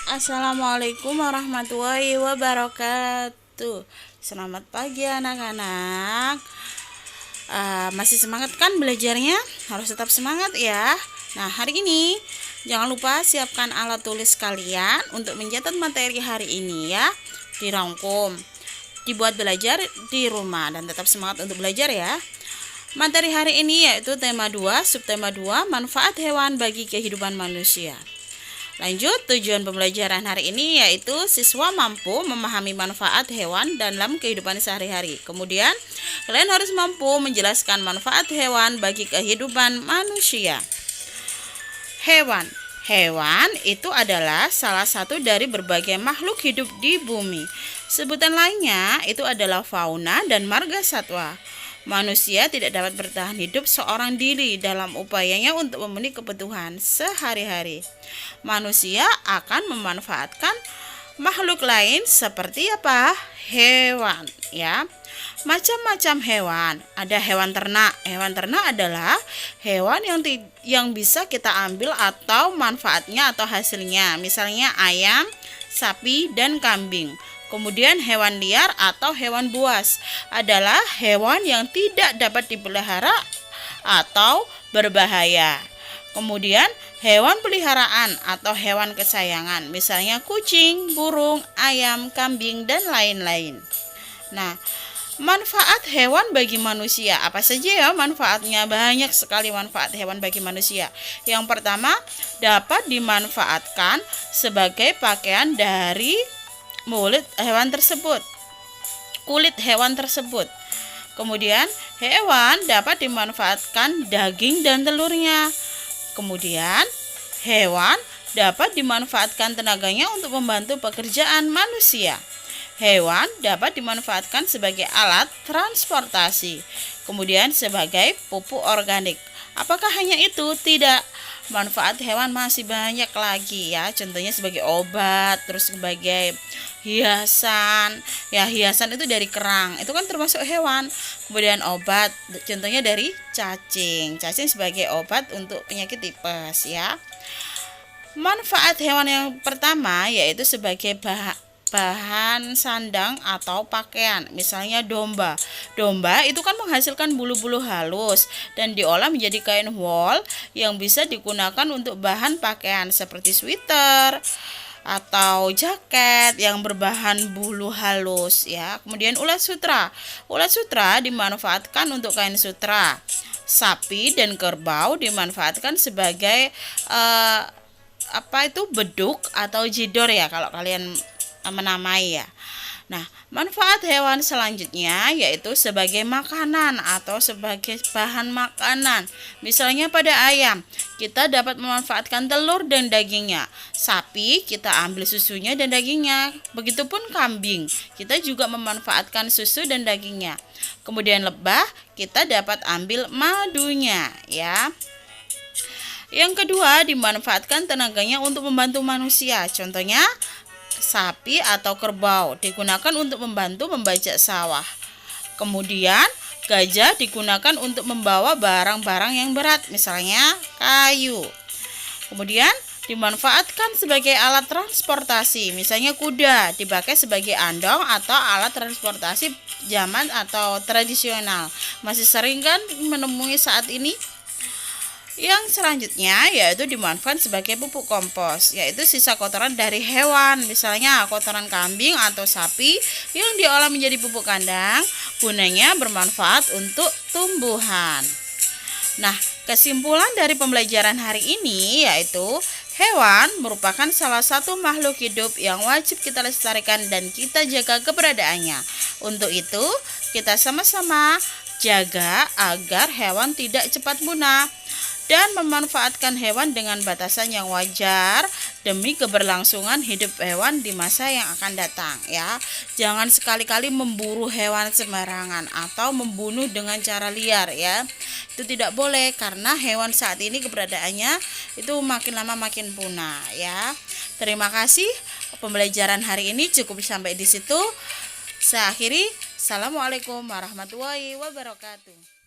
Assalamualaikum warahmatullahi wabarakatuh. Selamat pagi anak-anak. Masih semangat kan belajarnya? Harus tetap semangat ya. Nah, hari ini jangan lupa siapkan alat tulis kalian untuk mencatat materi hari ini ya. Dirangkum, dibuat belajar di rumah dan tetap semangat untuk belajar ya. Materi hari ini yaitu tema 2, subtema 2, manfaat hewan bagi kehidupan manusia. Lanjut, tujuan pembelajaran hari ini yaitu siswa mampu memahami manfaat hewan dalam kehidupan sehari-hari. Kemudian, kalian harus mampu menjelaskan manfaat hewan bagi kehidupan manusia. Hewan itu adalah salah satu dari berbagai makhluk hidup di bumi. Sebutan lainnya itu adalah fauna dan marga satwa. Manusia tidak dapat bertahan hidup seorang diri dalam upayanya untuk memenuhi kebutuhan sehari-hari. Manusia akan memanfaatkan makhluk lain seperti apa? Hewan, ya. Macam-macam hewan. Ada hewan ternak. Hewan ternak adalah hewan yang bisa kita ambil atau manfaatnya atau hasilnya. Misalnya ayam, sapi, dan kambing. Kemudian hewan liar atau hewan buas adalah hewan yang tidak dapat dipelihara atau berbahaya. Kemudian hewan peliharaan atau hewan kesayangan, misalnya kucing, burung, ayam, kambing, dan lain-lain. Nah, manfaat hewan bagi manusia, apa saja ya manfaatnya? Banyak sekali manfaat hewan bagi manusia. Yang pertama, dapat dimanfaatkan sebagai pakaian dari kulit hewan tersebut. Kemudian, hewan dapat dimanfaatkan daging dan telurnya. Kemudian, hewan dapat dimanfaatkan tenaganya untuk membantu pekerjaan manusia. Hewan dapat dimanfaatkan sebagai alat transportasi. Kemudian, sebagai pupuk organik. Apakah hanya itu? Tidak. Manfaat hewan masih banyak lagi ya. Contohnya sebagai obat, terus sebagai hiasan. Ya, hiasan itu dari kerang. Itu kan termasuk hewan. Kemudian obat, contohnya dari cacing. Cacing sebagai obat untuk penyakit tipes ya. Manfaat hewan yang pertama yaitu sebagai bahan sandang atau pakaian. Misalnya domba. Domba itu kan menghasilkan bulu-bulu halus dan diolah menjadi kain wol yang bisa digunakan untuk bahan pakaian seperti sweater atau jaket yang berbahan bulu halus ya. Kemudian ulat sutra. Ulat sutra dimanfaatkan untuk kain sutra. Sapi dan kerbau dimanfaatkan sebagai beduk atau jidor ya kalau kalian menamai ya. Nah, manfaat hewan selanjutnya yaitu sebagai makanan atau sebagai bahan makanan. Misalnya pada ayam, kita dapat memanfaatkan telur dan dagingnya. Sapi, kita ambil susunya dan dagingnya. Begitupun kambing, kita juga memanfaatkan susu dan dagingnya. Kemudian lebah, kita dapat ambil madunya ya. Yang kedua, dimanfaatkan tenaganya untuk membantu manusia. Contohnya sapi atau kerbau digunakan untuk membantu membajak sawah. Kemudian gajah digunakan untuk membawa barang-barang yang berat, misalnya kayu. Kemudian dimanfaatkan sebagai alat transportasi, misalnya kuda dipakai sebagai andong atau alat transportasi zaman atau tradisional. Masih sering kan menemui saat ini. Yang selanjutnya yaitu dimanfaatkan sebagai pupuk kompos, yaitu sisa kotoran dari hewan, misalnya kotoran kambing atau sapi yang diolah menjadi pupuk kandang, gunanya bermanfaat untuk tumbuhan. Nah, kesimpulan dari pembelajaran hari ini yaitu hewan merupakan salah satu makhluk hidup yang wajib kita lestarikan dan kita jaga keberadaannya. Untuk itu, kita sama-sama jaga agar hewan tidak cepat punah dan memanfaatkan hewan dengan batasan yang wajar demi keberlangsungan hidup hewan di masa yang akan datang ya. Jangan sekali-kali memburu hewan sembarangan atau membunuh dengan cara liar ya. Itu tidak boleh karena hewan saat ini keberadaannya itu makin lama makin punah ya. Terima kasih, pembelajaran hari ini cukup sampai di situ. Saya akhiri. Assalamualaikum warahmatullahi wabarakatuh.